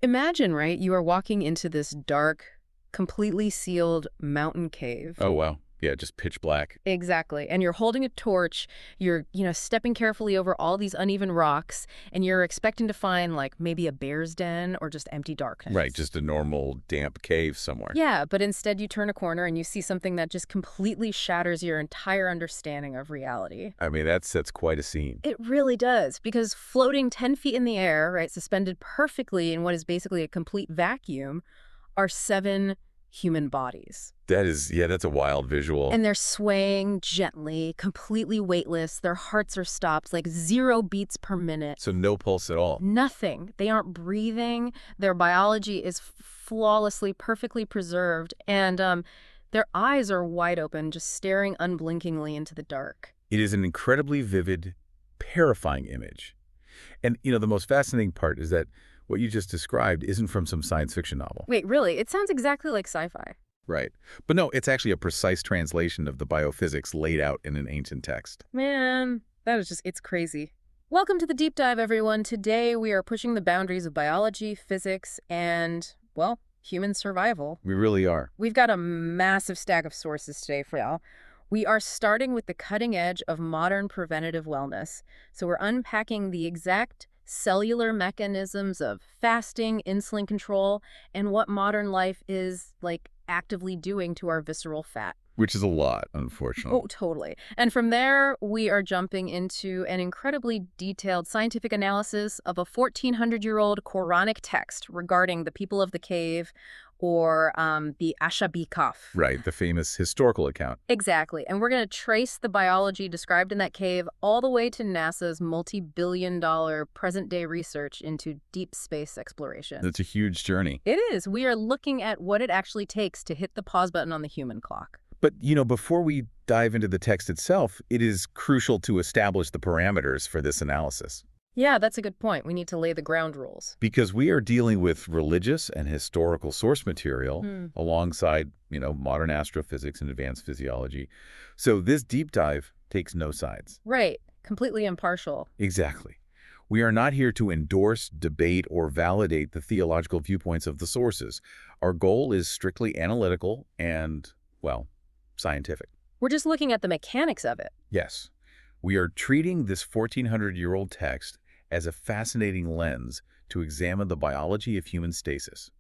Imagine, right, you are walking into this dark, completely sealed mountain cave. Oh, wow. Yeah, just pitch black. Exactly. And you're holding a torch, you're stepping carefully over all these uneven rocks, and you're expecting to find, like, maybe a bear's den or just empty Right, darkness. just a normal damp cave somewhere. Yeah, but instead you turn a corner and you see something that just completely shatters your entire understanding of reality. I mean, that sets quite a scene. It really does, because floating 10 feet in the air, right, suspended perfectly in what is basically a complete vacuum, are 7 human bodies. That's a wild visual. And they're swaying gently, completely weightless. Their hearts are stopped, like 0 beats per minute. So no pulse at all. Nothing. They aren't breathing. Their biology is flawlessly, perfectly preserved. And their eyes are wide open, just staring unblinkingly into the dark. It is an incredibly vivid, terrifying image. And, the most fascinating part is that what you just described isn't from some science fiction novel. Wait, really? It sounds exactly like sci-fi. Right. But no, it's actually a precise translation of the biophysics laid out in an ancient text. Man, it's crazy. Welcome to the Deep Dive, everyone. Today we are pushing the boundaries of biology, physics, and, well, human survival. We really are. We've got a massive stack of sources today for y'all. We are starting with the cutting edge of modern preventative wellness. So we're unpacking the exact cellular mechanisms of fasting, insulin control, and what modern life is, like, actively doing to our visceral fat. Which is a lot, unfortunately. Oh, totally. And from there, we are jumping into an incredibly detailed scientific analysis of a 1,400-year-old Quranic text regarding the people of the cave, or the Ashabi Kahf. Right, the famous historical account. Exactly. And we're going to trace the biology described in that cave all the way to NASA's multi-billion-dollar present-day research into deep space exploration. It's a huge journey. It is. We are looking at what it actually takes to hit the pause button on the human clock. But, before we dive into the text itself, it is crucial to establish the parameters for this analysis. Yeah, that's a good point. We need to lay the ground rules. Because we are dealing with religious and historical source material alongside, modern astrophysics and advanced physiology. So this deep dive takes no sides. Right. Completely impartial. Exactly. We are not here to endorse, debate, or validate the theological viewpoints of the sources. Our goal is strictly analytical and, well, scientific. We're just looking at the mechanics of it. Yes. We are treating this 1,400-year-old text as a fascinating lens to examine the biology of human stasis.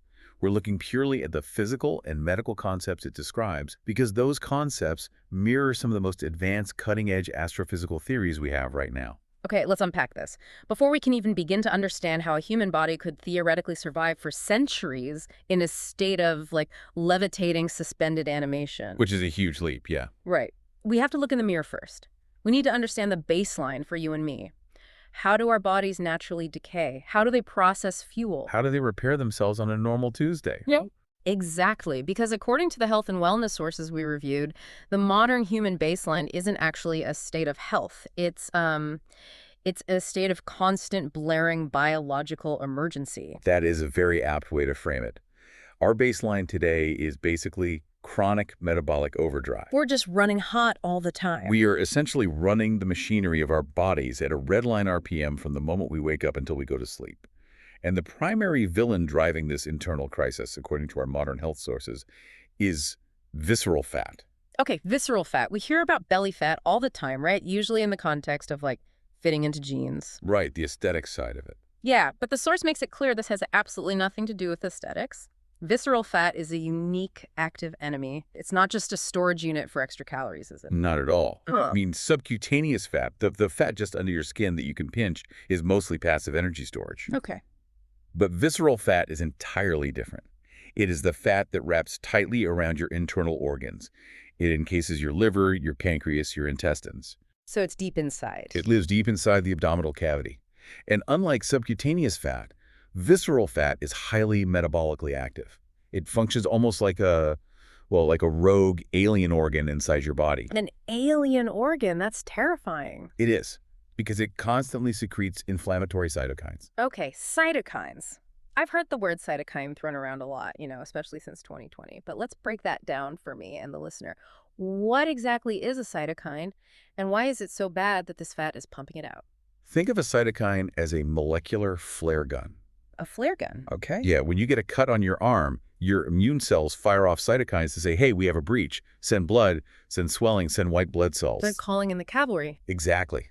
We're looking purely at the physical and medical concepts it describes because those concepts mirror some of the most advanced cutting-edge astrophysical theories we have right now. Okay, let's unpack this. Before we can even begin to understand how a human body could theoretically survive for centuries in a state of, like, levitating suspended animation. Which is a huge leap, yeah. Right. We have to look in the mirror first. We need to understand the baseline for you and me. How do our bodies naturally decay? How do they process fuel? How do they repair themselves on a normal Tuesday? Yeah. Exactly, because according to the health and wellness sources we reviewed, the modern human baseline isn't actually a state of health. It's a state of constant blaring biological emergency. That is a very apt way to frame it. Our baseline today is basically chronic metabolic overdrive. We're just running hot all the time. We are essentially running the machinery of our bodies at a redline RPM from the moment we wake up until we go to sleep. And the primary villain driving this internal crisis, according to our modern health sources, is visceral fat. Okay, visceral fat. We hear about belly fat all the time, right? Usually in the context of, like, fitting into jeans. Right, the aesthetic side of it. Yeah, but the source makes it clear this has absolutely nothing to do with aesthetics. Visceral fat is a unique active enemy. It's not just a storage unit for extra calories, is it? Not at all. I mean, subcutaneous fat, the fat just under your skin that you can pinch, is mostly passive energy storage. Okay. But visceral fat is entirely different. It is the fat that wraps tightly around your internal organs. It encases your liver, your pancreas, your intestines. So it's deep inside. It lives deep inside the abdominal cavity. And unlike subcutaneous fat, visceral fat is highly metabolically active. It functions almost like a rogue alien organ inside your body. An alien organ? That's terrifying. It is, because it constantly secretes inflammatory cytokines. Okay, cytokines. I've heard the word cytokine thrown around a lot, especially since 2020. But let's break that down for me and the listener. What exactly is a cytokine, and why is it so bad that this fat is pumping it out? Think of a cytokine as a molecular flare gun. a flare gun. Okay. Yeah, when you get a cut on your arm, your immune cells fire off cytokines to say, hey, we have a breach. Send blood, send swelling, send white blood cells. They're calling in the cavalry. Exactly.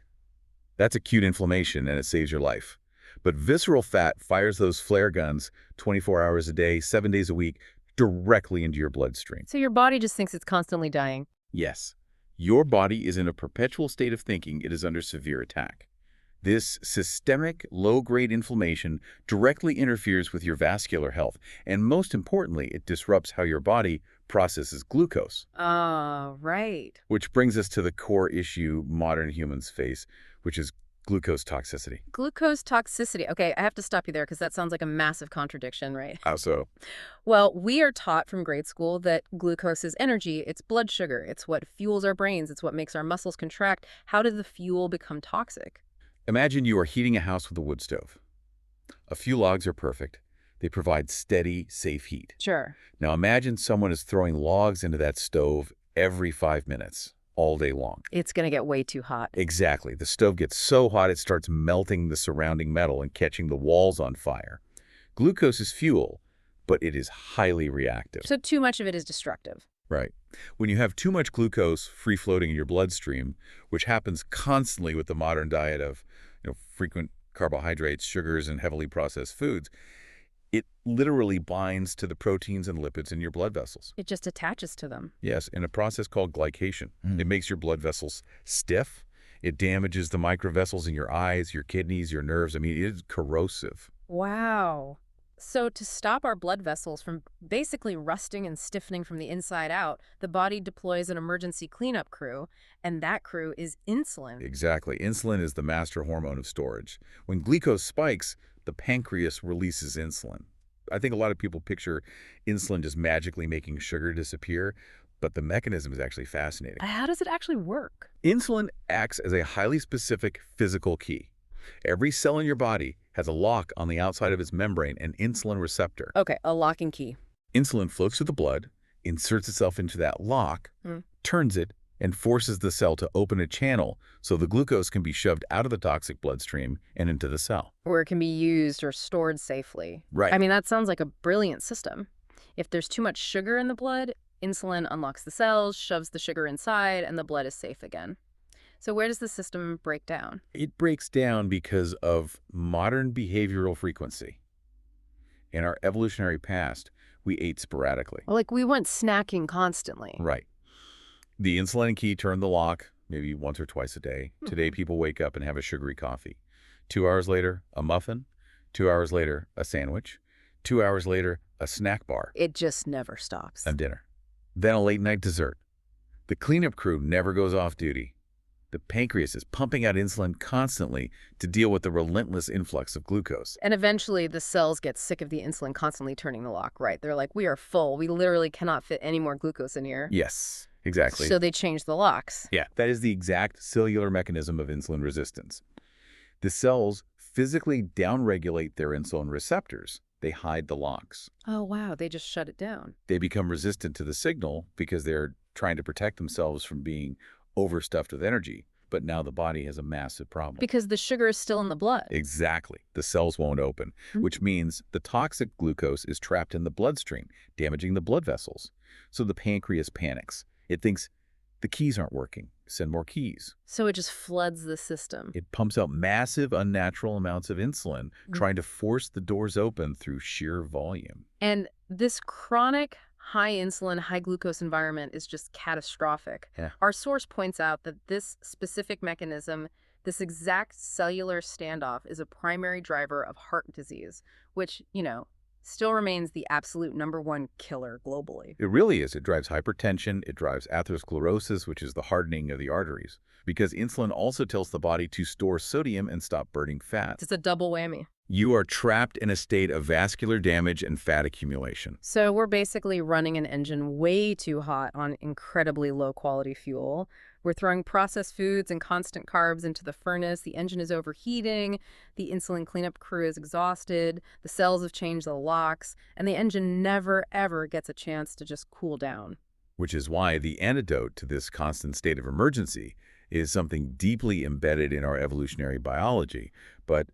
That's acute inflammation, and it saves your life. But visceral fat fires those flare guns 24 hours a day, 7 days a week, directly into your bloodstream. So your body just thinks it's constantly dying. Yes, your body is in a perpetual state of thinking it is under severe attack. This systemic, low-grade inflammation directly interferes with your vascular health, and most importantly, it disrupts how your body processes glucose. Ah, right. Which brings us to the core issue modern humans face, which is glucose toxicity. Glucose toxicity. Okay, I have to stop you there because that sounds like a massive contradiction, right? How so? Well, we are taught from grade school that glucose is energy, it's blood sugar, it's what fuels our brains, it's what makes our muscles contract. How did the fuel become toxic? Imagine you are heating a house with a wood stove. A few logs are perfect. They provide steady, safe heat. Sure. Now imagine someone is throwing logs into that stove every 5 minutes, all day long. It's going to get way too hot. Exactly. The stove gets so hot it starts melting the surrounding metal and catching the walls on fire. Glucose is fuel, but it is highly reactive. So too much of it is destructive. Right. When you have too much glucose free-floating in your bloodstream, which happens constantly with the modern diet of frequent carbohydrates, sugars, and heavily processed foods, it literally binds to the proteins and lipids in your blood vessels. It just attaches to them. Yes, in a process called glycation. It makes your blood vessels stiff. It damages the microvessels in your eyes, your kidneys, your nerves. I mean, it is corrosive. Wow. So to stop our blood vessels from basically rusting and stiffening from the inside out, the body deploys an emergency cleanup crew, and that crew is insulin. Exactly. Insulin is the master hormone of storage. When glucose spikes, the pancreas releases insulin. I think a lot of people picture insulin just magically making sugar disappear, but the mechanism is actually fascinating. How does it actually work? Insulin acts as a highly specific physical key. Every cell in your body has a lock on the outside of its membrane, an insulin receptor. Okay, a lock and key. Insulin flows through the blood, inserts itself into that lock, turns it, and forces the cell to open a channel so the glucose can be shoved out of the toxic bloodstream and into the cell. Where it can be used or stored safely. Right. I mean, that sounds like a brilliant system. If there's too much sugar in the blood, insulin unlocks the cells, shoves the sugar inside, and the blood is safe again. So where does the system break down? It breaks down because of modern behavioral frequency. In our evolutionary past, we ate sporadically. Like we went snacking constantly. Right. The insulin key turned the lock maybe once or twice a day. Today, people wake up and have a sugary coffee. 2 hours later, a muffin. 2 hours later, a sandwich. 2 hours later, a snack bar. It just never stops. And dinner. Then a late-night dessert. The cleanup crew never goes off duty. The pancreas is pumping out insulin constantly to deal with the relentless influx of glucose. And eventually the cells get sick of the insulin constantly turning the lock, right? They're like, we are full. We literally cannot fit any more glucose in here. Yes, exactly. So they change the locks. Yeah, that is the exact cellular mechanism of insulin resistance. The cells physically downregulate their insulin receptors. They hide the locks. Oh, wow. They just shut it down. They become resistant to the signal because they're trying to protect themselves from being overstuffed with energy. But now the body has a massive problem. Because the sugar is still in the blood. Exactly. The cells won't open, which means the toxic glucose is trapped in the bloodstream, damaging the blood vessels. So the pancreas panics. It thinks the keys aren't working. Send more keys. So it just floods the system. It pumps out massive, unnatural amounts of insulin, trying to force the doors open through sheer volume. And this chronic high insulin, high glucose environment is just catastrophic. Yeah. Our source points out that this specific mechanism, this exact cellular standoff, is a primary driver of heart disease, which, still remains the absolute #1 killer globally. It really is. It drives hypertension. It drives atherosclerosis, which is the hardening of the arteries, because insulin also tells the body to store sodium and stop burning fat. It's a double whammy. You are trapped in a state of vascular damage and fat accumulation. So we're basically running an engine way too hot on incredibly low-quality fuel. We're throwing processed foods and constant carbs into the furnace. The engine is overheating. The insulin cleanup crew is exhausted. The cells have changed the locks. And the engine never, ever gets a chance to just cool down. Which is why the antidote to this constant state of emergency is something deeply embedded in our evolutionary biology, but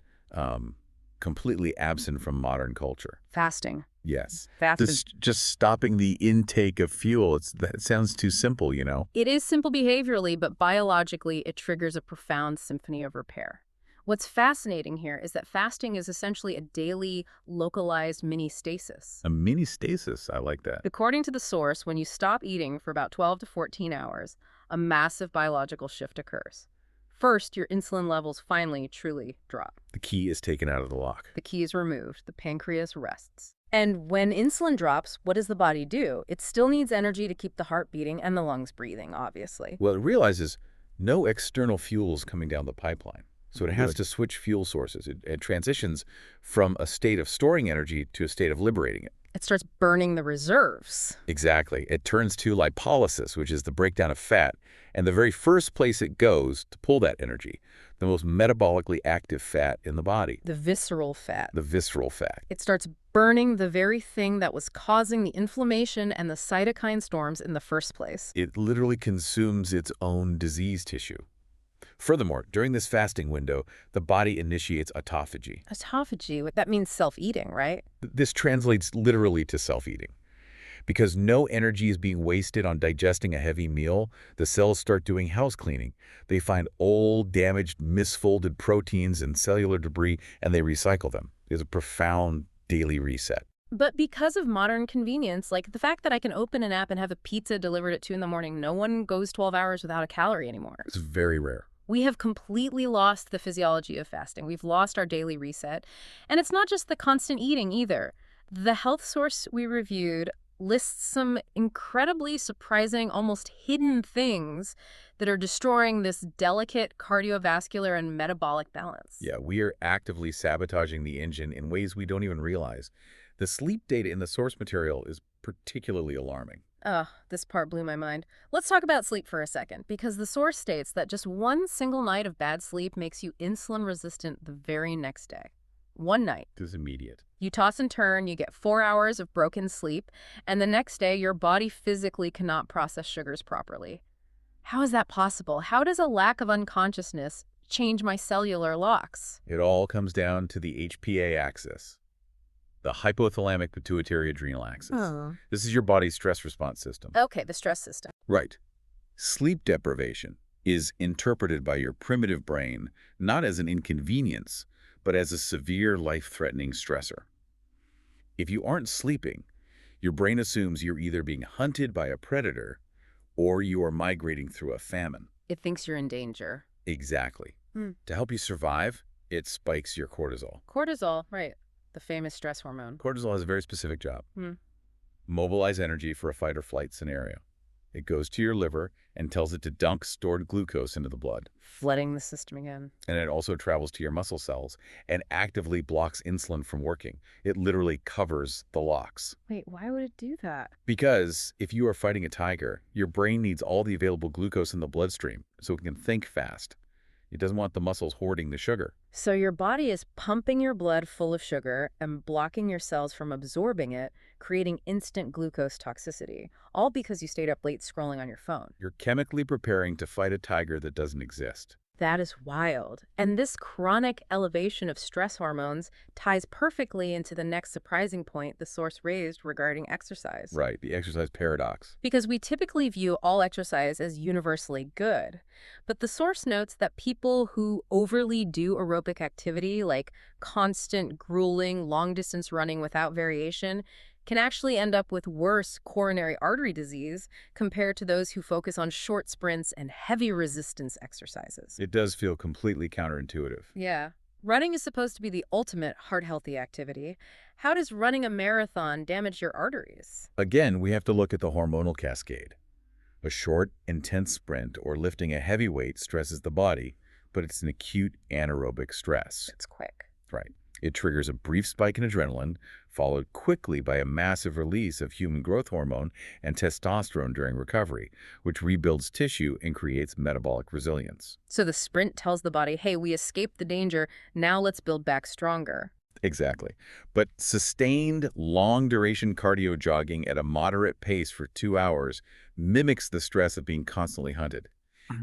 completely absent from modern culture. Fasting. Yes. Fasting. Just stopping the intake of fuel, that sounds too simple, you know? It is simple behaviorally, but biologically, it triggers a profound symphony of repair. What's fascinating here is that fasting is essentially a daily, localized mini stasis. A mini stasis, I like that. According to the source, when you stop eating for about 12 to 14 hours, a massive biological shift occurs. First, your insulin levels finally, truly drop. The key is taken out of the lock. The key is removed. The pancreas rests. And when insulin drops, what does the body do? It still needs energy to keep the heart beating and the lungs breathing, obviously. Well, it realizes no external fuel is coming down the pipeline. So it has to switch fuel sources. It transitions from a state of storing energy to a state of liberating it. It starts burning the reserves. Exactly. It turns to lipolysis, which is the breakdown of fat, and the very first place it goes to pull that energy, the most metabolically active fat in the body. The visceral fat. The visceral fat. It starts burning the very thing that was causing the inflammation and the cytokine storms in the first place. It literally consumes its own disease tissue. Furthermore, during this fasting window, the body initiates autophagy. Autophagy, that means self-eating, right? This translates literally to self-eating. Because no energy is being wasted on digesting a heavy meal, the cells start doing house cleaning. They find old, damaged, misfolded proteins and cellular debris, and they recycle them. There's a profound daily reset. But because of modern convenience, like the fact that I can open an app and have a pizza delivered at 2 in the morning, no one goes 12 hours without a calorie anymore. It's very rare. We have completely lost the physiology of fasting. We've lost our daily reset. And it's not just the constant eating either. The health source we reviewed lists some incredibly surprising, almost hidden things that are destroying this delicate cardiovascular and metabolic balance. Yeah, we are actively sabotaging the engine in ways we don't even realize. The sleep data in the source material is particularly alarming. Ugh, this part blew my mind. Let's talk about sleep for a second, because the source states that just one single night of bad sleep makes you insulin resistant the very next day. One night. This is immediate. You toss and turn, you get 4 hours of broken sleep, and the next day your body physically cannot process sugars properly. How is that possible? How does a lack of unconsciousness change my cellular locks? It all comes down to the HPA axis, the hypothalamic pituitary adrenal axis. Oh. This is your body's stress response system. Okay, the stress system. Right. Sleep deprivation is interpreted by your primitive brain not as an inconvenience, but as a severe life-threatening stressor. If you aren't sleeping, your brain assumes you're either being hunted by a predator or you are migrating through a famine. It thinks you're in danger. Exactly. To help you survive, it spikes your cortisol. Cortisol, right. The famous stress hormone. Cortisol has a very specific job. Mobilize energy for a fight or flight scenario. It goes to your liver and tells it to dunk stored glucose into the blood. Flooding the system again. And it also travels to your muscle cells and actively blocks insulin from working. It literally covers the locks. Wait, why would it do that? Because if you are fighting a tiger, your brain needs all the available glucose in the bloodstream so it can think fast. It doesn't want the muscles hoarding the sugar. So your body is pumping your blood full of sugar and blocking your cells from absorbing it, creating instant glucose toxicity, all because you stayed up late scrolling on your phone. You're chemically preparing to fight a tiger that doesn't exist. That is wild. And this chronic elevation of stress hormones ties perfectly into the next surprising point the source raised regarding exercise. Right, the exercise paradox. Because we typically view all exercise as universally good. But the source notes that people who overly do aerobic activity, like constant grueling, long-distance running without variation, can actually end up with worse coronary artery disease compared to those who focus on short sprints and heavy resistance exercises. It does feel completely counterintuitive. Yeah. Running is supposed to be the ultimate heart-healthy activity. How does running a marathon damage your arteries? Again, we have to look at the hormonal cascade. A short, intense sprint or lifting a heavy weight stresses the body, but it's an acute anaerobic stress. It's quick. Right. It triggers a brief spike in adrenaline, followed quickly by a massive release of human growth hormone and testosterone during recovery, which rebuilds tissue and creates metabolic resilience. So the sprint tells the body, hey, we escaped the danger, now let's build back stronger. Exactly. But sustained, long-duration cardio jogging at a moderate pace for 2 hours mimics the stress of being constantly hunted.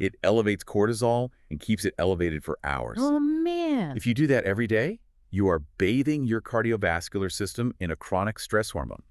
It elevates cortisol and keeps it elevated for hours. Oh, man. If you do that every day, You are bathing your cardiovascular system in a chronic stress hormone.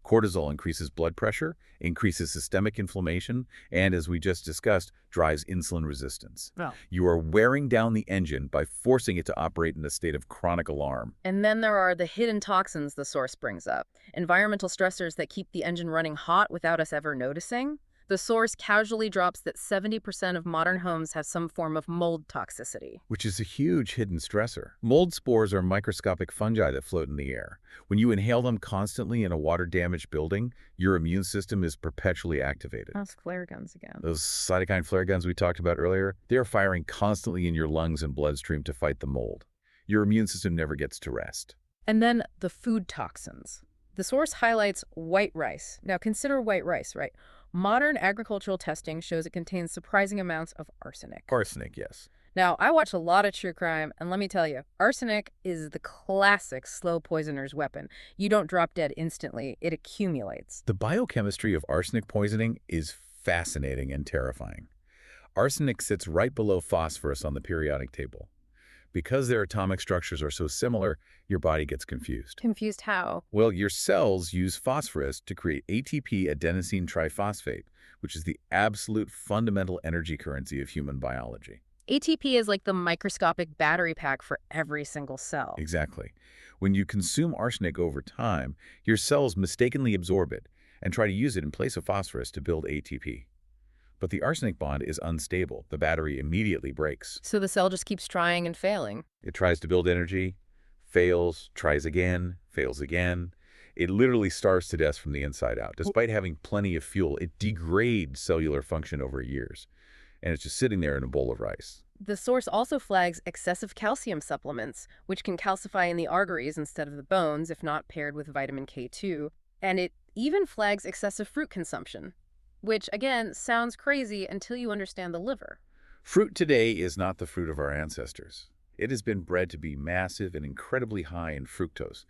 Cortisol increases blood pressure, increases systemic inflammation, and, as we just discussed, drives insulin resistance. Oh. You are wearing down the engine by forcing it to operate in a state of chronic alarm. And then there are the hidden toxins the source brings up, environmental stressors that keep the engine running hot without us ever noticing. The source casually drops that 70% of modern homes have some form of mold toxicity. Which is a huge hidden stressor. Mold spores are microscopic fungi that float in the air. When you inhale them constantly in a water-damaged building, your immune system is perpetually activated. That's flare guns again. Those cytokine flare guns we talked about earlier, they are firing constantly in your lungs and bloodstream to fight the mold. Your immune system never gets to rest. And then the food toxins. The source highlights white rice. Now consider white rice, right? Modern agricultural testing shows it contains surprising amounts of arsenic. Arsenic, yes. Now, I watch a lot of true crime, and let me tell you, arsenic is the classic slow poisoner's weapon. You don't drop dead instantly, it accumulates. The biochemistry of arsenic poisoning is fascinating and terrifying. Arsenic sits right below phosphorus on the periodic table. Because their atomic structures are so similar, your body gets confused. Confused how? Well, your cells use phosphorus to create ATP adenosine triphosphate, which is the absolute fundamental energy currency of human biology. ATP is like the microscopic battery pack for every single cell. Exactly. When you consume arsenic over time, your cells mistakenly absorb it and try to use it in place of phosphorus to build ATP. But the arsenic bond is unstable. The battery immediately breaks. So the cell just keeps trying and failing. It tries to build energy, fails, tries again, fails again. It literally starves to death from the inside out. Despite having plenty of fuel, it degrades cellular function over years. And it's just sitting there in a bowl of rice. The source also flags excessive calcium supplements, which can calcify in the arteries instead of the bones if not paired with vitamin K2. And it even flags excessive fruit consumption, which, again, sounds crazy until you understand the liver. Fruit today is not the fruit of our ancestors. It has been bred to be massive and incredibly high in fructose.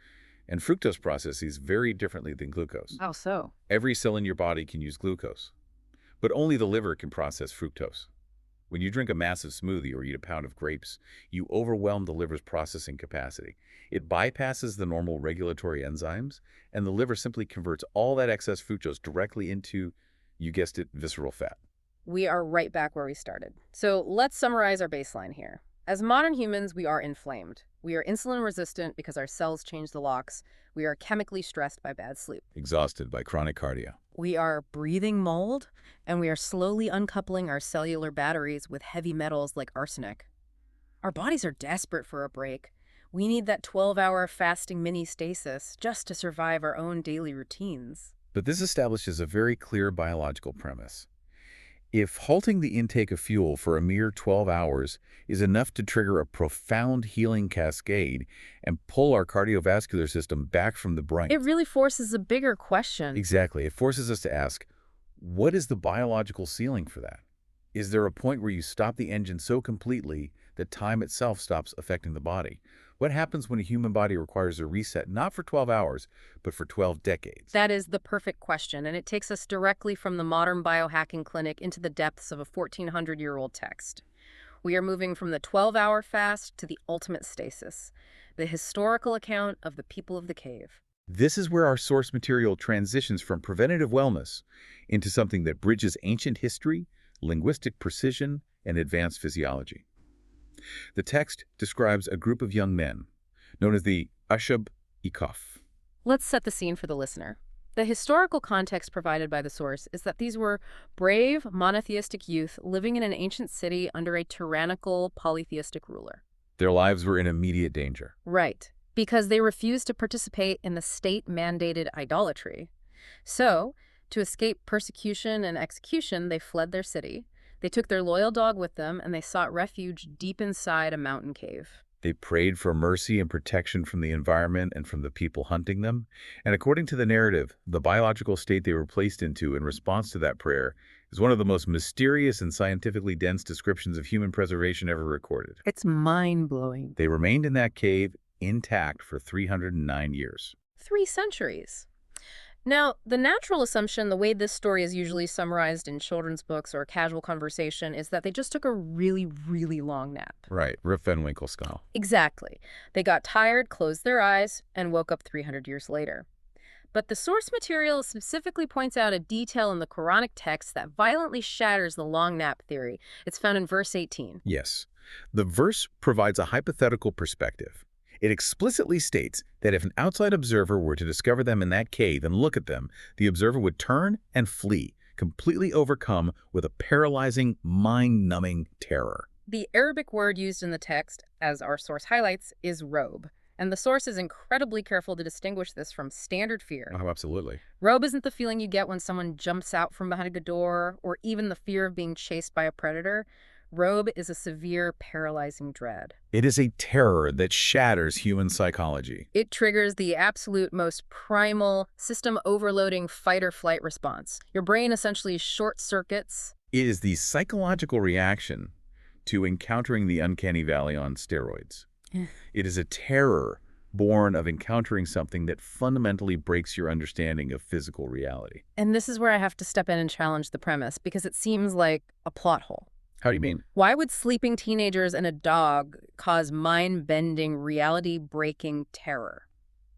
And fructose processes very differently than glucose. How so? Every cell in your body can use glucose, but only the liver can process fructose. When you drink a massive smoothie or eat a pound of grapes, you overwhelm the liver's processing capacity. It bypasses the normal regulatory enzymes, and the liver simply converts all that excess fructose directly into, you guessed it, visceral fat. We are right back where we started. So let's summarize our baseline here. As modern humans, we are inflamed. We are insulin resistant because our cells change the locks. We are chemically stressed by bad sleep. Exhausted by chronic cardio. We are breathing mold, and we are slowly uncoupling our cellular batteries with heavy metals like arsenic. Our bodies are desperate for a break. We need that 12-hour fasting mini stasis just to survive our own daily routines. But this establishes a very clear biological premise. If halting the intake of fuel for a mere 12 hours is enough to trigger a profound healing cascade and pull our cardiovascular system back from the brink. It really forces a bigger question. Exactly. It forces us to ask, what is the biological ceiling for that? Is there a point where you stop the engine so completely that time itself stops affecting the body? What happens when a human body requires a reset, not for 12 hours, but for 12 decades? That is the perfect question, and it takes us directly from the modern biohacking clinic into the depths of a 1,400-year-old text. We are moving from the 12-hour fast to the ultimate stasis, the historical account of the people of the cave. This is where our source material transitions from preventative wellness into something that bridges ancient history, linguistic precision, and advanced physiology. The text describes a group of young men, known as the Ashab-e-Kahf. Let's set the scene for the listener. The historical context provided by the source is that these were brave, monotheistic youth living in an ancient city under a tyrannical, polytheistic ruler. Their lives were in immediate danger. Right, because they refused to participate in the state-mandated idolatry. So, to escape persecution and execution, they fled their city. They took their loyal dog with them, and they sought refuge deep inside a mountain cave. They prayed for mercy and protection from the environment and from the people hunting them. And according to the narrative, the biological state they were placed into in response to that prayer is one of the most mysterious and scientifically dense descriptions of human preservation ever recorded. It's mind-blowing. They remained in that cave intact for 309 years. 3 centuries. Now, the natural assumption, the way this story is usually summarized in children's books or casual conversation, is that they just took a really, really long nap. Right, Rip Van Winkle style. Exactly. They got tired, closed their eyes, and woke up 300 years later. But the source material specifically points out a detail in the Quranic text that violently shatters the long nap theory. It's found in verse 18. Yes. The verse provides a hypothetical perspective. It explicitly states that if an outside observer were to discover them in that cave and look at them, the observer would turn and flee, completely overcome with a paralyzing, mind-numbing terror. The Arabic word used in the text, as our source highlights, is robe. And the source is incredibly careful to distinguish this from standard fear. Oh, absolutely. Robe isn't the feeling you get when someone jumps out from behind a door or even the fear of being chased by a predator. Robe is a severe, paralyzing dread. It is a terror that shatters human psychology. It triggers the absolute most primal, system-overloading fight-or-flight response. Your brain essentially short-circuits. It is the psychological reaction to encountering the uncanny valley on steroids. It is a terror born of encountering something that fundamentally breaks your understanding of physical reality. And this is where I have to step in and challenge the premise, because it seems like a plot hole. How do you mean? Why would sleeping teenagers and a dog cause mind-bending, reality-breaking terror?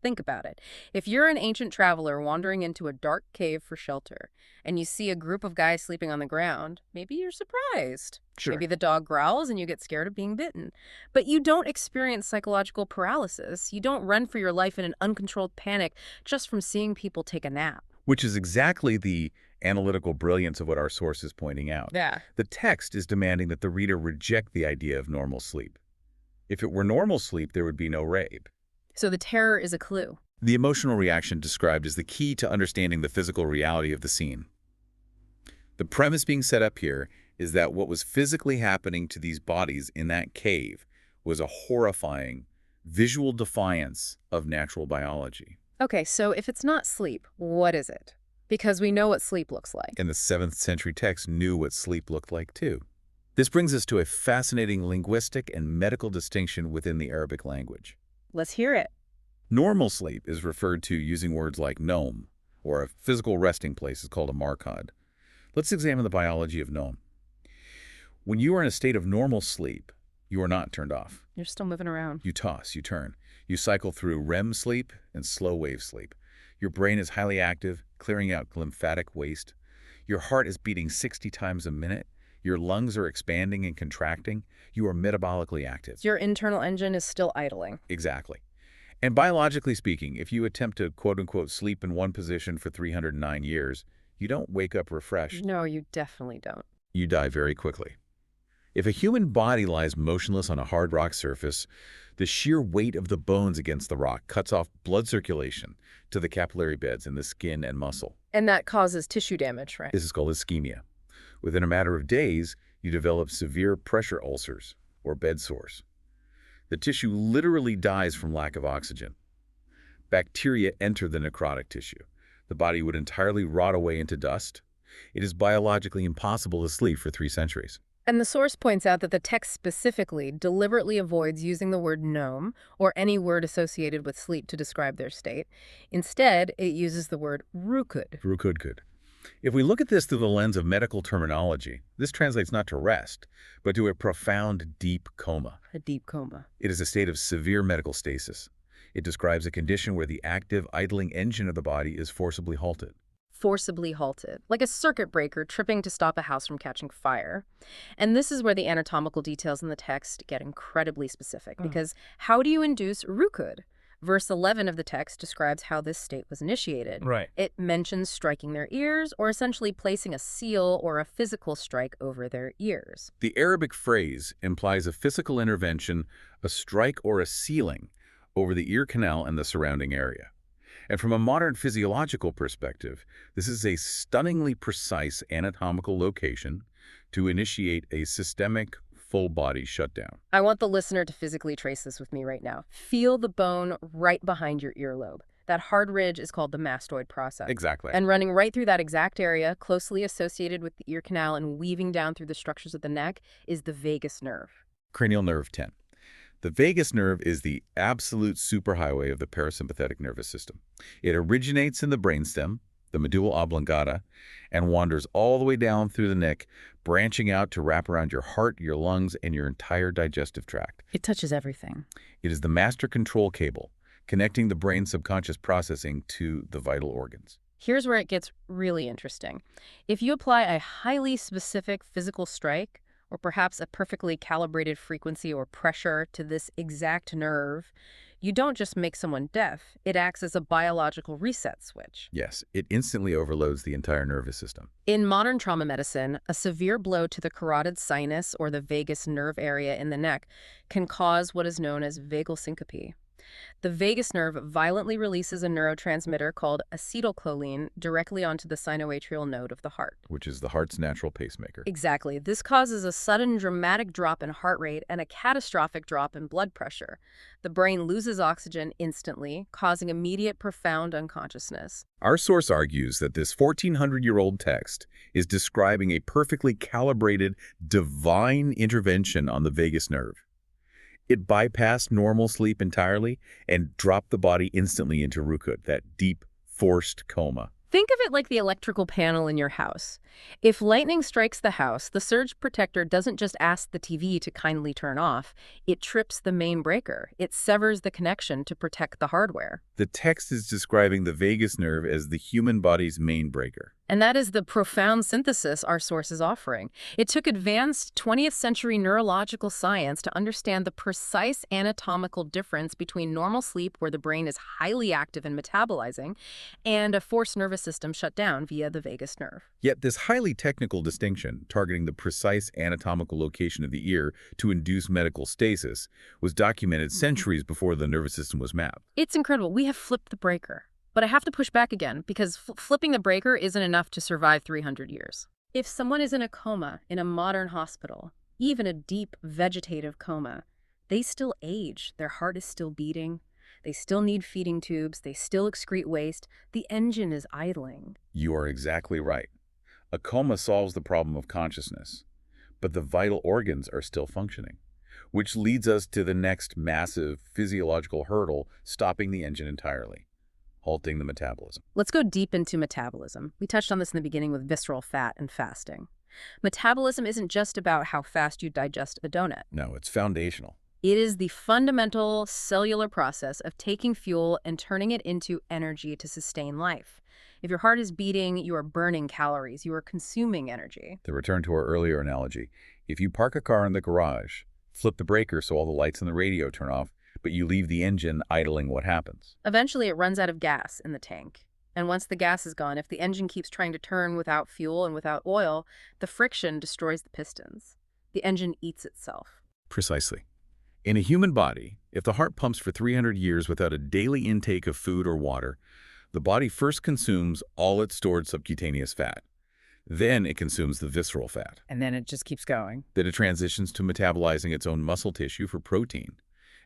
Think about it. If you're an ancient traveler wandering into a dark cave for shelter, and you see a group of guys sleeping on the ground, maybe you're surprised. Sure. Maybe the dog growls and you get scared of being bitten. But you don't experience psychological paralysis. You don't run for your life in an uncontrolled panic just from seeing people take a nap. Which is exactly the analytical brilliance of what our source is pointing out. Yeah. The text is demanding that the reader reject the idea of normal sleep. If it were normal sleep, there would be no rape. So the terror is a clue. The emotional reaction described is the key to understanding the physical reality of the scene. The premise being set up here is that what was physically happening to these bodies in that cave was a horrifying, visual defiance of natural biology. Okay, so if it's not sleep, what is it? Because we know what sleep looks like. And the 7th century text knew what sleep looked like too. This brings us to a fascinating linguistic and medical distinction within the Arabic language. Let's hear it. Normal sleep is referred to using words like Naum, or a physical resting place is called a markad. Let's examine the biology of Naum. When you are in a state of normal sleep, you are not turned off. You're still moving around. You toss, you turn. You cycle through REM sleep and slow wave sleep. Your brain is highly active, clearing out lymphatic waste. Your heart is beating 60 times a minute. Your lungs are expanding and contracting. You are metabolically active. Your internal engine is still idling. Exactly. And biologically speaking, if you attempt to quote-unquote sleep in one position for 309 years, you don't wake up refreshed. No, you definitely don't. You die very quickly. If a human body lies motionless on a hard rock surface, the sheer weight of the bones against the rock cuts off blood circulation to the capillary beds in the skin and muscle. And that causes tissue damage, right? This is called ischemia. Within a matter of days, you develop severe pressure ulcers or bed sores. The tissue literally dies from lack of oxygen. Bacteria enter the necrotic tissue. The body would entirely rot away into dust. It is biologically impossible to sleep for 3 centuries. And the source points out that the text specifically deliberately avoids using the word Naum or any word associated with sleep to describe their state. Instead, it uses the word rukud. Rukud. If we look at this through the lens of medical terminology, this translates not to rest, but to a profound, deep coma. A deep coma. It is a state of severe medical stasis. It describes a condition where the active, idling engine of the body is forcibly halted. Forcibly halted, like a circuit breaker tripping to stop a house from catching fire. And this is where the anatomical details in the text get incredibly specific, because how do you induce rukud? Verse 11 of the text describes how this state was initiated. Right. It mentions striking their ears, or essentially placing a seal or a physical strike over their ears. The Arabic phrase implies a physical intervention, a strike or a sealing, over the ear canal and the surrounding area. And from a modern physiological perspective, this is a stunningly precise anatomical location to initiate a systemic, full-body shutdown. I want the listener to physically trace this with me right now. Feel the bone right behind your earlobe. That hard ridge is called the mastoid process. Exactly. And running right through that exact area, closely associated with the ear canal and weaving down through the structures of the neck, is the vagus nerve. Cranial nerve 10. The vagus nerve is the absolute superhighway of the parasympathetic nervous system. It originates in the brainstem, the medulla oblongata, and wanders all the way down through the neck, branching out to wrap around your heart, your lungs, and your entire digestive tract. It touches everything. It is the master control cable, connecting the brain's subconscious processing to the vital organs. Here's where it gets really interesting. If you apply a highly specific physical strike, or perhaps a perfectly calibrated frequency or pressure to this exact nerve, you don't just make someone deaf, it acts as a biological reset switch. Yes, it instantly overloads the entire nervous system. In modern trauma medicine, a severe blow to the carotid sinus or the vagus nerve area in the neck can cause what is known as vagal syncope. The vagus nerve violently releases a neurotransmitter called acetylcholine directly onto the sinoatrial node of the heart. Which is the heart's natural pacemaker. Exactly. This causes a sudden dramatic drop in heart rate and a catastrophic drop in blood pressure. The brain loses oxygen instantly, causing immediate profound unconsciousness. Our source argues that this 1,400-year-old text is describing a perfectly calibrated, divine intervention on the vagus nerve. It bypassed normal sleep entirely and dropped the body instantly into Rukud, that deep, forced coma. Think of it like the electrical panel in your house. If lightning strikes the house, the surge protector doesn't just ask the TV to kindly turn off. It trips the main breaker. It severs the connection to protect the hardware. The text is describing the vagus nerve as the human body's main breaker. And that is the profound synthesis our source is offering. It took advanced 20th century neurological science to understand the precise anatomical difference between normal sleep, where the brain is highly active and metabolizing, and a forced nervous system shut down via the vagus nerve. Yet this highly technical distinction, targeting the precise anatomical location of the ear to induce medical stasis, was documented centuries before the nervous system was mapped. It's incredible. We have flipped the breaker. But I have to push back again, because flipping the breaker isn't enough to survive 300 years. If someone is in a coma in a modern hospital, even a deep vegetative coma, they still age. Their heart is still beating. They still need feeding tubes. They still excrete waste. The engine is idling. You are exactly right. A coma solves the problem of consciousness, but the vital organs are still functioning, which leads us to the next massive physiological hurdle, stopping the engine entirely. Halting the metabolism. Let's go deep into metabolism. We touched on this in the beginning with visceral fat and fasting. Metabolism isn't just about how fast you digest a donut. No, it's foundational. It is the fundamental cellular process of taking fuel and turning it into energy to sustain life. If your heart is beating, you are burning calories. You are consuming energy. To return to our earlier analogy, if you park a car in the garage, flip the breaker so all the lights in the radio turn off, but you leave the engine idling, what happens? Eventually, it runs out of gas in the tank. And once the gas is gone, if the engine keeps trying to turn without fuel and without oil, the friction destroys the pistons. The engine eats itself. Precisely. In a human body, if the heart pumps for 300 years without a daily intake of food or water, the body first consumes all its stored subcutaneous fat. Then it consumes the visceral fat. And then it just keeps going. Then it transitions to metabolizing its own muscle tissue for protein.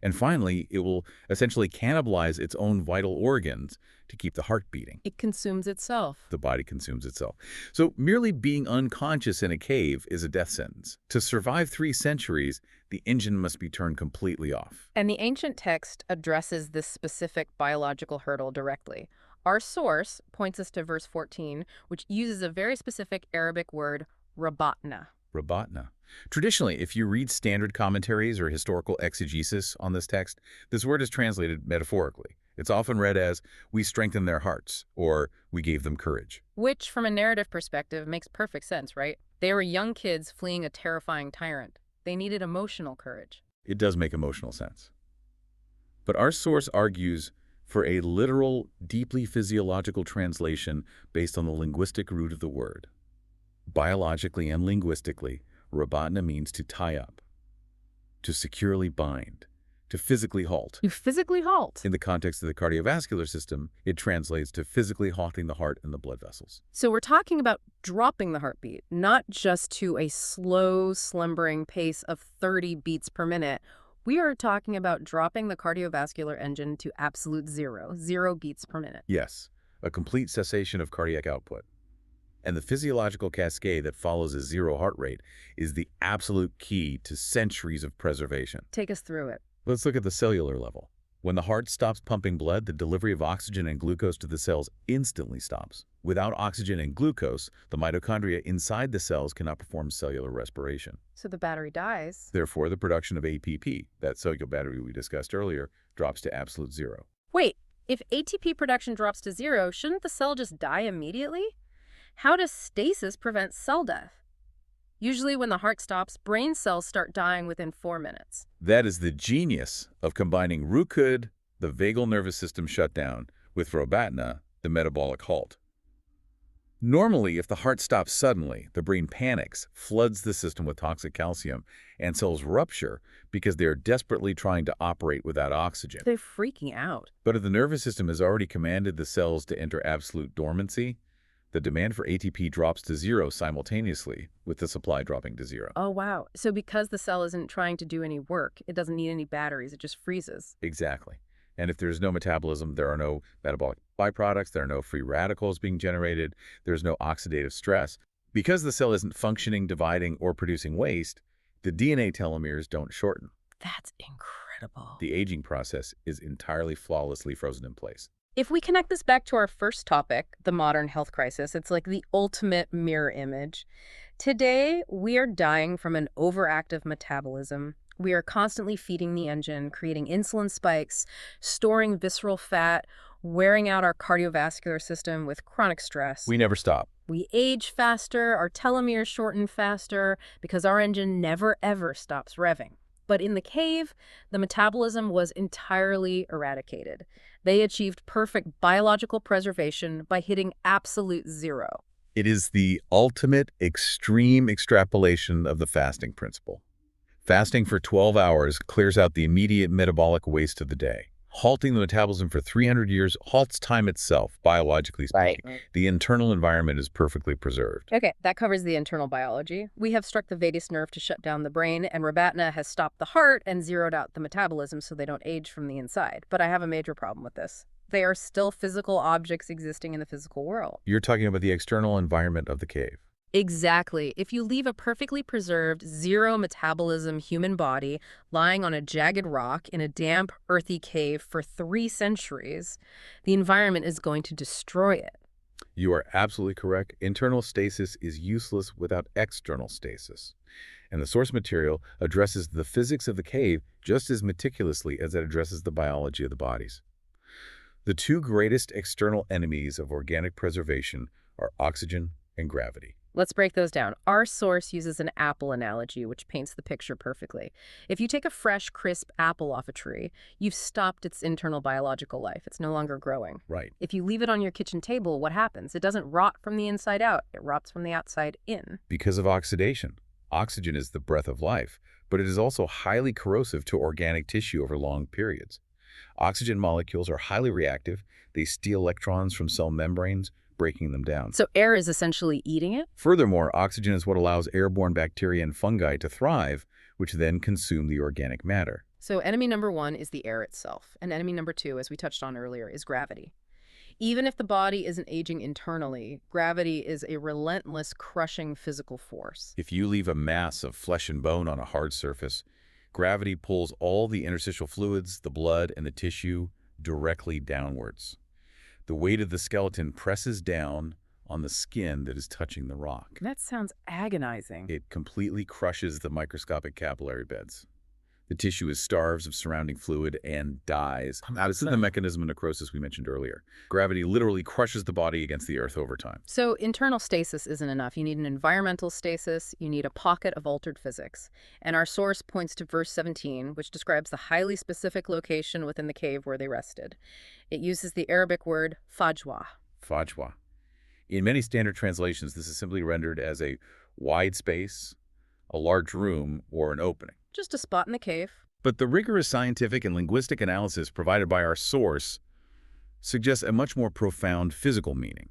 And finally, it will essentially cannibalize its own vital organs to keep the heart beating. It consumes itself. The body consumes itself. So merely being unconscious in a cave is a death sentence. To survive 3 centuries, the engine must be turned completely off. And the ancient text addresses this specific biological hurdle directly. Our source points us to verse 14, which uses a very specific Arabic word, rabatna. Rabatna. Traditionally, if you read standard commentaries or historical exegesis on this text, this word is translated metaphorically. It's often read as, we strengthened their hearts, or we gave them courage. Which, from a narrative perspective, makes perfect sense, right? They were young kids fleeing a terrifying tyrant. They needed emotional courage. It does make emotional sense. But our source argues for a literal, deeply physiological translation based on the linguistic root of the word. Biologically and linguistically, rabatna means to tie up, to securely bind, to physically halt. You physically halt. In the context of the cardiovascular system, it translates to physically halting the heart and the blood vessels. So we're talking about dropping the heartbeat, not just to a slow, slumbering pace of 30 beats per minute. We are talking about dropping the cardiovascular engine to absolute zero, 0 beats per minute. Yes, a complete cessation of cardiac output. And the physiological cascade that follows a 0 heart rate is the absolute key to centuries of preservation. Take us through it. Let's look at the cellular level. When the heart stops pumping blood, the delivery of oxygen and glucose to the cells instantly stops. Without oxygen and glucose, the mitochondria inside the cells cannot perform cellular respiration. So the battery dies. Therefore, the production of ATP, that cellular battery we discussed earlier, drops to absolute zero. Wait, if ATP production drops to zero, shouldn't the cell just die immediately? How does stasis prevent cell death? Usually when the heart stops, brain cells start dying within 4 minutes. That is the genius of combining RUCUD, the vagal nervous system shutdown, with Robatna, the metabolic halt. Normally, if the heart stops suddenly, the brain panics, floods the system with toxic calcium, and cells rupture because they are desperately trying to operate without oxygen. They're freaking out. But if the nervous system has already commanded the cells to enter absolute dormancy, the demand for ATP drops to zero simultaneously, with the supply dropping to zero. Oh, wow. So because the cell isn't trying to do any work, it doesn't need any batteries, it just freezes. Exactly. And if there's no metabolism, there are no metabolic byproducts, there are no free radicals being generated, there's no oxidative stress. Because the cell isn't functioning, dividing, or producing waste, the DNA telomeres don't shorten. That's incredible. The aging process is entirely flawlessly frozen in place. If we connect this back to our first topic, the modern health crisis, it's like the ultimate mirror image. Today, we are dying from an overactive metabolism. We are constantly feeding the engine, creating insulin spikes, storing visceral fat, wearing out our cardiovascular system with chronic stress. We never stop. We age faster, our telomeres shorten faster because our engine never ever stops revving. But in the cave, the metabolism was entirely eradicated. They achieved perfect biological preservation by hitting absolute zero. It is the ultimate extreme extrapolation of the fasting principle. Fasting for 12 hours clears out the immediate metabolic waste of the day. Halting the metabolism for 300 years halts time itself, biologically speaking. Right. The internal environment is perfectly preserved. Okay, that covers the internal biology. We have struck the vagus nerve to shut down the brain, and Robatna has stopped the heart and zeroed out the metabolism so they don't age from the inside. But I have a major problem with this. They are still physical objects existing in the physical world. You're talking about the external environment of the cave. Exactly. If you leave a perfectly preserved, zero metabolism human body lying on a jagged rock in a damp, earthy cave for 3 centuries, the environment is going to destroy it. You are absolutely correct. Internal stasis is useless without external stasis. And the source material addresses the physics of the cave just as meticulously as it addresses the biology of the bodies. The 2 greatest external enemies of organic preservation are oxygen and gravity. Let's break those down. Our source uses an apple analogy, which paints the picture perfectly. If you take a fresh, crisp apple off a tree, you've stopped its internal biological life. It's no longer growing. Right. If you leave it on your kitchen table, what happens? It doesn't rot from the inside out. It rots from the outside in. Because of oxidation. Oxygen is the breath of life, but it is also highly corrosive to organic tissue over long periods. Oxygen molecules are highly reactive. They steal electrons from cell membranes, breaking them down. So air is essentially eating it? Furthermore, oxygen is what allows airborne bacteria and fungi to thrive, which then consume the organic matter. So enemy number 1 is the air itself, and enemy number 2, as we touched on earlier, is gravity. Even if the body isn't aging internally, gravity is a relentless, crushing physical force. If you leave a mass of flesh and bone on a hard surface, gravity pulls all the interstitial fluids, the blood, and the tissue directly downwards. The weight of the skeleton presses down on the skin that is touching the rock. That sounds agonizing. It completely crushes the microscopic capillary beds. The tissue is starved of surrounding fluid and dies. Now, this is the mechanism of necrosis we mentioned earlier. Gravity literally crushes the body against the earth over time. So internal stasis isn't enough. You need an environmental stasis. You need a pocket of altered physics. And our source points to verse 17, which describes the highly specific location within the cave where they rested. It uses the Arabic word fajwa. Fajwa. In many standard translations, this is simply rendered as a wide space, a large room, or an opening. Just a spot in the cave. But the rigorous scientific and linguistic analysis provided by our source suggests a much more profound physical meaning.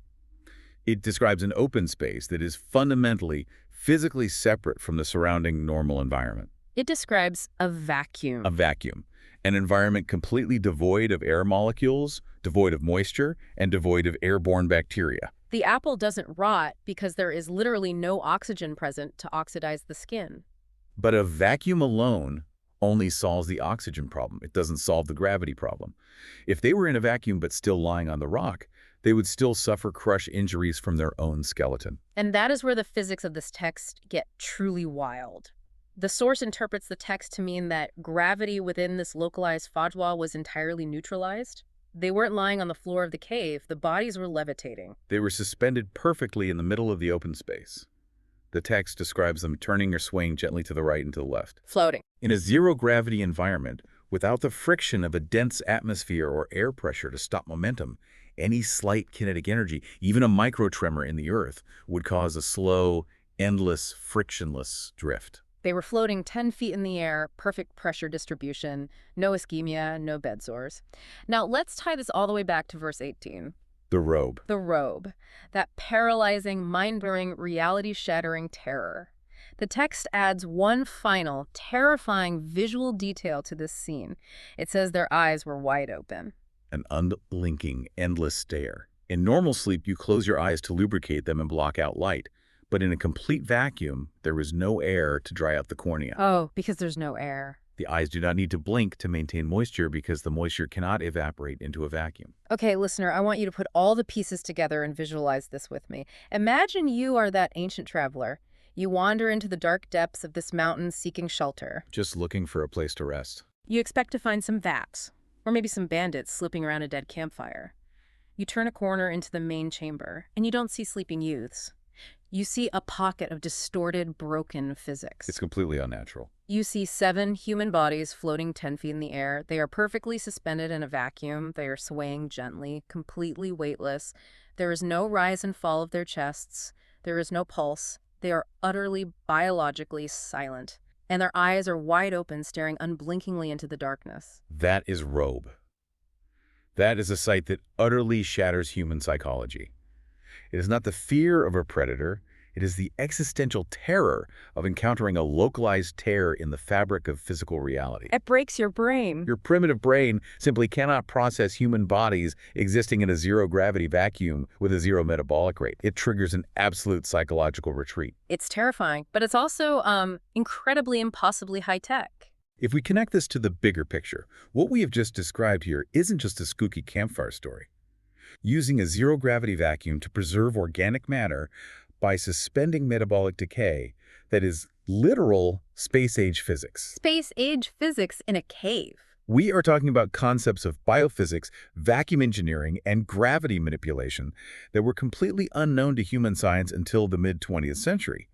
It describes an open space that is fundamentally physically separate from the surrounding normal environment. It describes a vacuum. A vacuum, an environment completely devoid of air molecules, devoid of moisture, and devoid of airborne bacteria. The apple doesn't rot because there is literally no oxygen present to oxidize the skin. But a vacuum alone only solves the oxygen problem. It doesn't solve the gravity problem. If they were in a vacuum but still lying on the rock, they would still suffer crush injuries from their own skeleton. And that is where the physics of this text get truly wild. The source interprets the text to mean that gravity within this localized Fajwa was entirely neutralized. They weren't lying on the floor of the cave, the bodies were levitating. They were suspended perfectly in the middle of the open space. The text describes them turning or swaying gently to the right and to the left. Floating. In a zero-gravity environment, without the friction of a dense atmosphere or air pressure to stop momentum, any slight kinetic energy, even a microtremor in the Earth, would cause a slow, endless, frictionless drift. They were floating 10 feet in the air, perfect pressure distribution, no ischemia, no bed sores. Now, let's tie this all the way back to verse 18. The robe. The robe. That paralyzing, mind-blowing, reality-shattering terror. The text adds one final, terrifying visual detail to this scene. It says their eyes were wide open. An unblinking, endless stare. In normal sleep, you close your eyes to lubricate them and block out light. But in a complete vacuum, there is no air to dry out the cornea. Oh, because there's no air. The eyes do not need to blink to maintain moisture because the moisture cannot evaporate into a vacuum. Okay, listener, I want you to put all the pieces together and visualize this with me. Imagine you are that ancient traveler. You wander into the dark depths of this mountain seeking shelter. Just looking for a place to rest. You expect to find some vats, or maybe some bandits slipping around a dead campfire. You turn a corner into the main chamber, and you don't see sleeping youths. You see a pocket of distorted, broken physics. It's completely unnatural. You see 7 human bodies floating 10 feet in the air. They are perfectly suspended in a vacuum. They are swaying gently, completely weightless. There is no rise and fall of their chests. There is no pulse. They are utterly biologically silent. And their eyes are wide open, staring unblinkingly into the darkness. That is robe. That is a sight that utterly shatters human psychology. It is not the fear of a predator. It is the existential terror of encountering a localized tear in the fabric of physical reality. It breaks your brain. Your primitive brain simply cannot process human bodies existing in a zero-gravity vacuum with a zero metabolic rate. It triggers an absolute psychological retreat. It's terrifying, but it's also incredibly impossibly high-tech. If we connect this to the bigger picture, what we have just described here isn't just a spooky campfire story. Using a zero-gravity vacuum to preserve organic matter by suspending metabolic decay, that is literal space-age physics. Space-age physics in a cave. We are talking about concepts of biophysics, vacuum engineering, and gravity manipulation that were completely unknown to human science until the mid-20th century.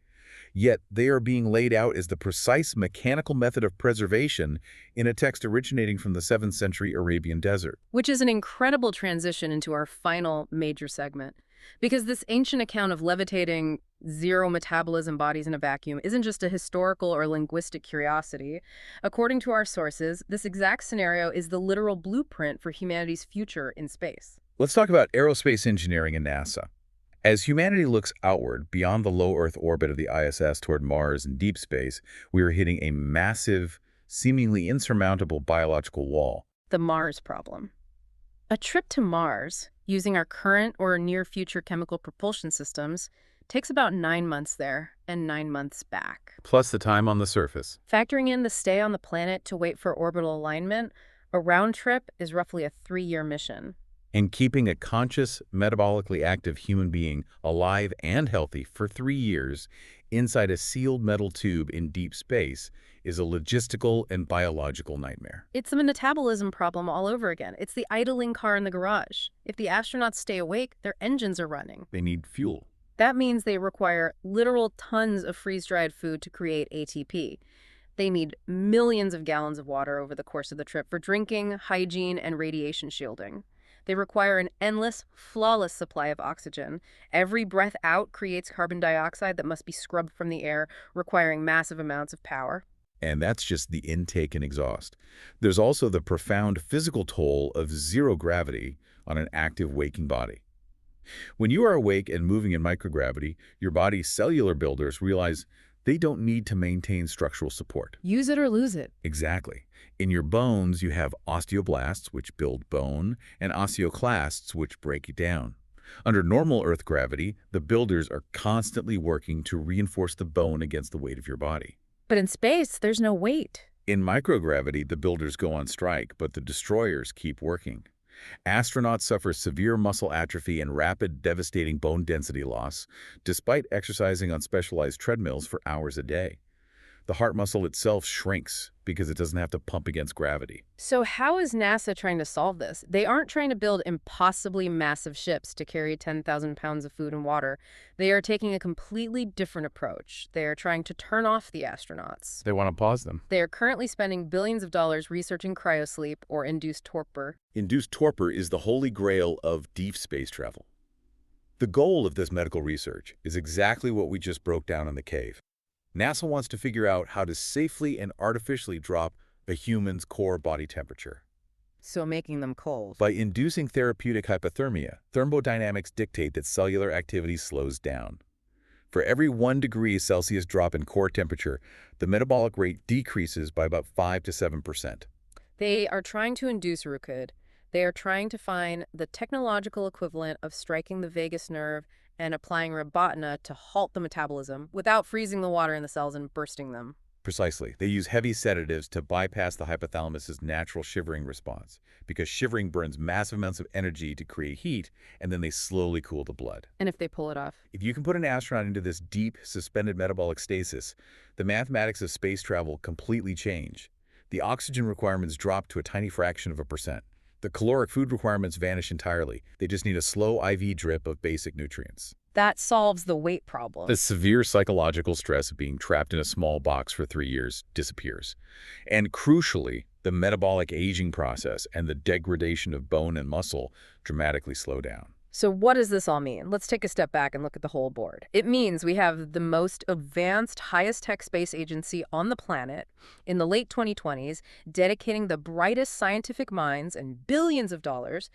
Yet they are being laid out as the precise mechanical method of preservation in a text originating from the 7th century Arabian desert. Which is an incredible transition into our final major segment. Because this ancient account of levitating zero metabolism bodies in a vacuum isn't just a historical or linguistic curiosity. According to our sources, this exact scenario is the literal blueprint for humanity's future in space. Let's talk about aerospace engineering and NASA. As humanity looks outward beyond the low Earth orbit of the ISS toward Mars and deep space, we are hitting a massive, seemingly insurmountable biological wall. The Mars problem. A trip to Mars, using our current or near-future chemical propulsion systems, takes about 9 months there and 9 months back. Plus the time on the surface. Factoring in the stay on the planet to wait for orbital alignment, a round trip is roughly a 3-year mission. And keeping a conscious, metabolically active human being alive and healthy for 3 years inside a sealed metal tube in deep space is a logistical and biological nightmare. It's a metabolism problem all over again. It's the idling car in the garage. If the astronauts stay awake, their engines are running. They need fuel. That means they require literal tons of freeze-dried food to create ATP. They need millions of gallons of water over the course of the trip for drinking, hygiene, and radiation shielding. They require an endless, flawless supply of oxygen. Every breath out creates carbon dioxide that must be scrubbed from the air, requiring massive amounts of power. And that's just the intake and exhaust. There's also the profound physical toll of zero gravity on an active waking body. When you are awake and moving in microgravity, your body's cellular builders realize they don't need to maintain structural support. Use it or lose it. Exactly. In your bones, you have osteoblasts, which build bone, and osteoclasts, which break it down. Under normal Earth gravity, the builders are constantly working to reinforce the bone against the weight of your body. But in space, there's no weight. In microgravity, the builders go on strike, but the destroyers keep working. Astronauts suffer severe muscle atrophy and rapid, devastating bone density loss, despite exercising on specialized treadmills for hours a day. The heart muscle itself shrinks because it doesn't have to pump against gravity. So how is NASA trying to solve this? They aren't trying to build impossibly massive ships to carry 10,000 pounds of food and water. They are taking a completely different approach. They are trying to turn off the astronauts. They want to pause them. They are currently spending billions of dollars researching cryosleep or induced torpor. Induced torpor is the holy grail of deep space travel. The goal of this medical research is exactly what we just broke down in the cave. NASA wants to figure out how to safely and artificially drop a human's core body temperature. So making them cold. By inducing therapeutic hypothermia, thermodynamics dictate that cellular activity slows down. For every 1 degree Celsius drop in core temperature, the metabolic rate decreases by about 5 to 7%. They are trying to induce Rukud. They are trying to find the technological equivalent of striking the vagus nerve and applying Robotina to halt the metabolism without freezing the water in the cells and bursting them. Precisely. They use heavy sedatives to bypass the hypothalamus's natural shivering response, because shivering burns massive amounts of energy to create heat, and then they slowly cool the blood. And if they pull it off? If you can put an astronaut into this deep, suspended metabolic stasis, the mathematics of space travel completely change. The oxygen requirements drop to a tiny fraction of a percent. The caloric food requirements vanish entirely. They just need a slow IV drip of basic nutrients. That solves the weight problem. The severe psychological stress of being trapped in a small box for 3 years disappears. And crucially, the metabolic aging process and the degradation of bone and muscle dramatically slow down. So what does this all mean? Let's take a step back and look at the whole board. It means we have the most advanced, highest-tech space agency on the planet in the late 2020s, dedicating the brightest scientific minds and billions of dollars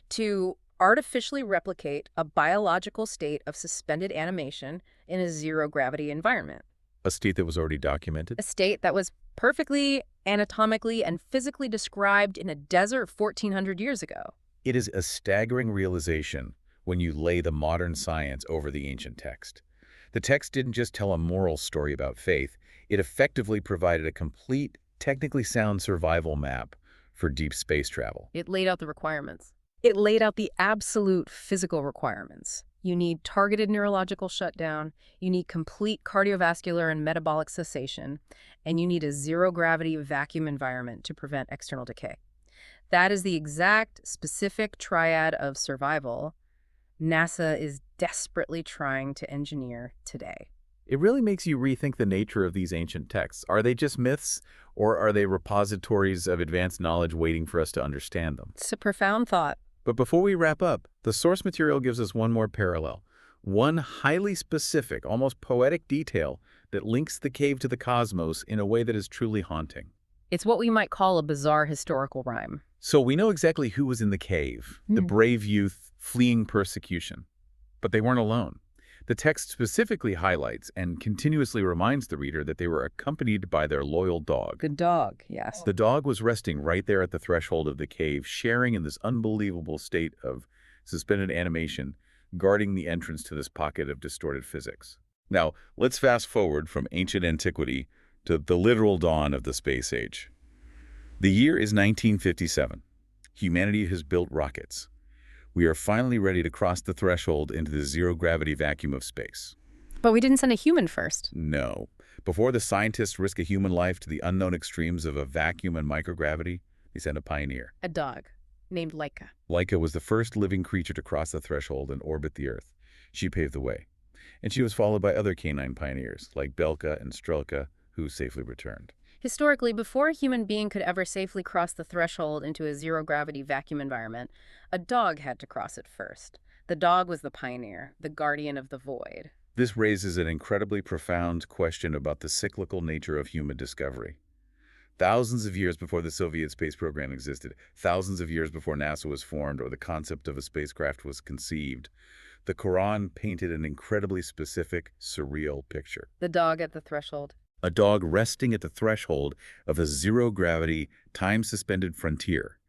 to artificially replicate a biological state of suspended animation in a zero-gravity environment. A state that was already documented? A state that was perfectly anatomically and physically described in a desert 1,400 years ago. It is a staggering realization when you lay the modern science over the ancient text. The text didn't just tell a moral story about faith, it effectively provided a complete, technically sound survival map for deep space travel. It laid out the requirements. It laid out the absolute physical requirements. You need targeted neurological shutdown, you need complete cardiovascular and metabolic cessation, and you need a zero-gravity vacuum environment to prevent external decay. That is the exact specific triad of survival NASA is desperately trying to engineer today. It really makes you rethink the nature of these ancient texts. Are they just myths, or are they repositories of advanced knowledge waiting for us to understand them? It's a profound thought. But before we wrap up, the source material gives us one more parallel, one highly specific, almost poetic detail that links the cave to the cosmos in a way that is truly haunting. It's what we might call a bizarre historical rhyme. So we know exactly who was in the cave, the brave youth fleeing persecution. But they weren't alone. The text specifically highlights and continuously reminds the reader that they were accompanied by their loyal dog. The dog, yes. The dog was resting right there at the threshold of the cave, sharing in this unbelievable state of suspended animation, guarding the entrance to this pocket of distorted physics. Now, let's fast forward from ancient antiquity to the literal dawn of the space age. The year is 1957. Humanity has built rockets. We are finally ready to cross the threshold into the zero-gravity vacuum of space. But we didn't send a human first. No. Before the scientists risk a human life to the unknown extremes of a vacuum and microgravity, they sent a pioneer. A dog named Laika. Laika was the first living creature to cross the threshold and orbit the Earth. She paved the way. And she was followed by other canine pioneers, like Belka and Strelka, who safely returned. Historically, before a human being could ever safely cross the threshold into a zero-gravity vacuum environment, a dog had to cross it first. The dog was the pioneer, the guardian of the void. This raises an incredibly profound question about the cyclical nature of human discovery. Thousands of years before the Soviet space program existed, thousands of years before NASA was formed or the concept of a spacecraft was conceived, the Quran painted an incredibly specific, surreal picture. The dog at the threshold. A dog resting at the threshold of a zero-gravity, time-suspended frontier,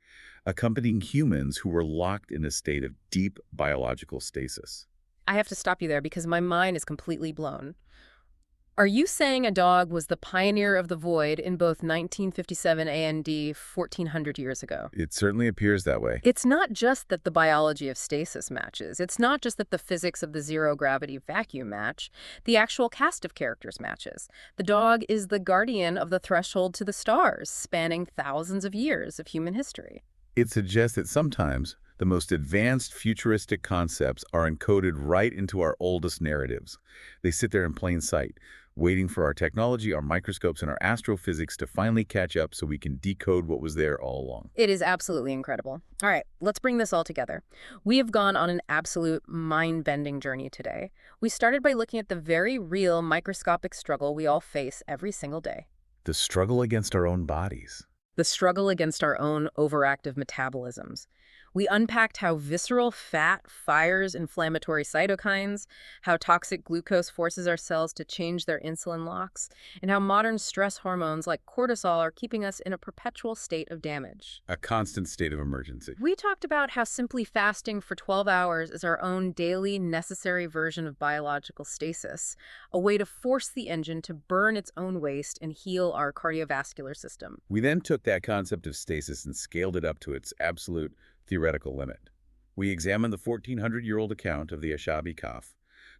accompanying humans who were locked in a state of deep biological stasis. I have to stop you there because my mind is completely blown. Are you saying a dog was the pioneer of the void in both 1957 and 1400 years ago? It certainly appears that way. It's not just that the biology of stasis matches. It's not just that the physics of the zero-gravity vacuum match. The actual cast of characters matches. The dog is the guardian of the threshold to the stars, spanning thousands of years of human history. It suggests that sometimes the most advanced futuristic concepts are encoded right into our oldest narratives. They sit there in plain sight, waiting for our technology, our microscopes, and our astrophysics to finally catch up so we can decode what was there all along. It is absolutely incredible. All right, let's bring this all together. We have gone on an absolute mind-bending journey today. We started by looking at the very real microscopic struggle we all face every single day. The struggle against our own bodies. The struggle against our own overactive metabolisms. We unpacked how visceral fat fires inflammatory cytokines, how toxic glucose forces our cells to change their insulin locks, and how modern stress hormones like cortisol are keeping us in a perpetual state of damage. A constant state of emergency. We talked about how simply fasting for 12 hours is our own daily necessary version of biological stasis, a way to force the engine to burn its own waste and heal our cardiovascular system. We then took that concept of stasis and scaled it up to its absolute theoretical limit. We examined the 1400-year-old account of the Ashabi Kahf,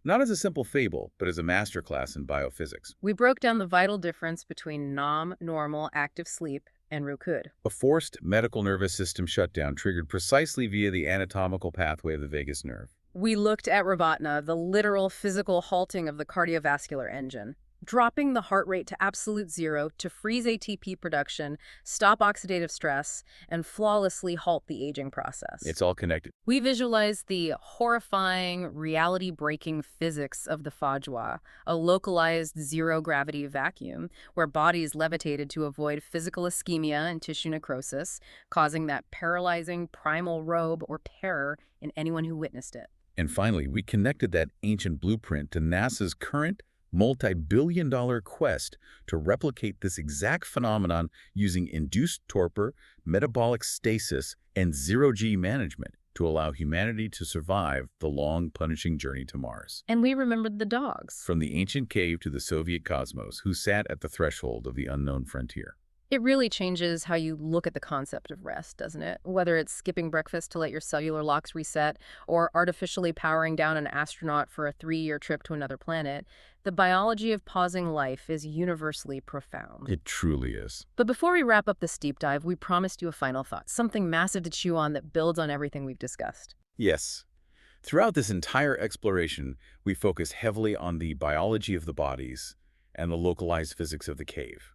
not as a simple fable, but as a masterclass in biophysics. We broke down the vital difference between normal active sleep and rukud. A forced medical nervous system shutdown triggered precisely via the anatomical pathway of the vagus nerve. We looked at Ravatna, the literal physical halting of the cardiovascular engine, dropping the heart rate to absolute zero to freeze ATP production, stop oxidative stress, and flawlessly halt the aging process. It's all connected. We visualized the horrifying, reality-breaking physics of the Fajwa, a localized zero-gravity vacuum where bodies levitated to avoid physical ischemia and tissue necrosis, causing that paralyzing primal robe or terror in anyone who witnessed it. And finally, we connected that ancient blueprint to NASA's current multi-billion-dollar quest to replicate this exact phenomenon using induced torpor, metabolic stasis, and zero-G management to allow humanity to survive the long, punishing journey to Mars. And we remembered the dogs. From the ancient cave to the Soviet cosmos, who sat at the threshold of the unknown frontier. It really changes how you look at the concept of rest, doesn't it? Whether it's skipping breakfast to let your cellular locks reset or artificially powering down an astronaut for a 3-year trip to another planet, the biology of pausing life is universally profound. It truly is. But before we wrap up this deep dive, we promised you a final thought, something massive to chew on that builds on everything we've discussed. Yes. Throughout this entire exploration, we focus heavily on the biology of the bodies and the localized physics of the cave.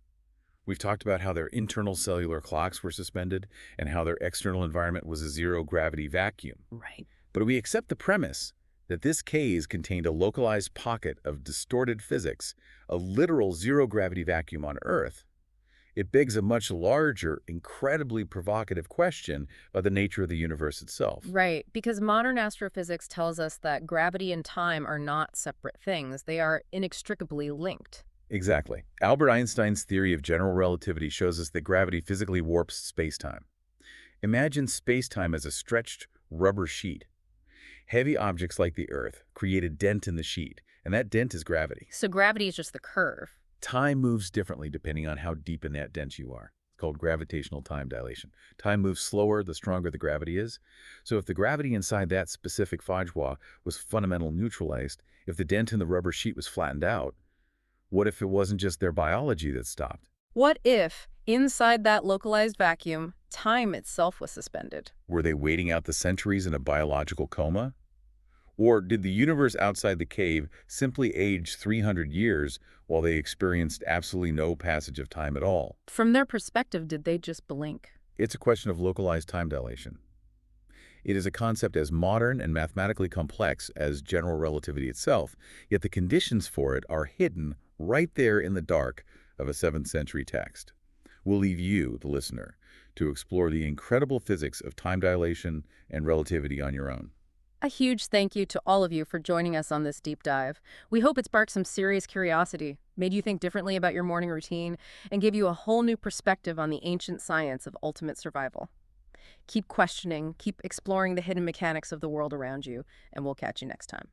We've talked about how their internal cellular clocks were suspended and how their external environment was a zero-gravity vacuum. Right. But we accept the premise that this cave contained a localized pocket of distorted physics, a literal zero-gravity vacuum on Earth. It begs a much larger, incredibly provocative question about the nature of the universe itself. Right, because modern astrophysics tells us that gravity and time are not separate things. They are inextricably linked. Exactly. Albert Einstein's theory of general relativity shows us that gravity physically warps space-time. Imagine space-time as a stretched rubber sheet. Heavy objects like the Earth create a dent in the sheet, and that dent is gravity. So gravity is just the curve. Time moves differently depending on how deep in that dent you are. It's called gravitational time dilation. Time moves slower the stronger the gravity is. So if the gravity inside that specific Fajwa was fundamentally neutralized, if the dent in the rubber sheet was flattened out, what if it wasn't just their biology that stopped? What if, inside that localized vacuum, time itself was suspended? Were they waiting out the centuries in a biological coma? Or did the universe outside the cave simply age 300 years while they experienced absolutely no passage of time at all? From their perspective, did they just blink? It's a question of localized time dilation. It is a concept as modern and mathematically complex as general relativity itself, yet the conditions for it are hidden right there in the dark of a 7th century text. We'll leave you, the listener, to explore the incredible physics of time dilation and relativity on your own. A huge thank you to all of you for joining us on this deep dive. We hope it sparked some serious curiosity, made you think differently about your morning routine, and gave you a whole new perspective on the ancient science of ultimate survival. Keep questioning, keep exploring the hidden mechanics of the world around you, and we'll catch you next time.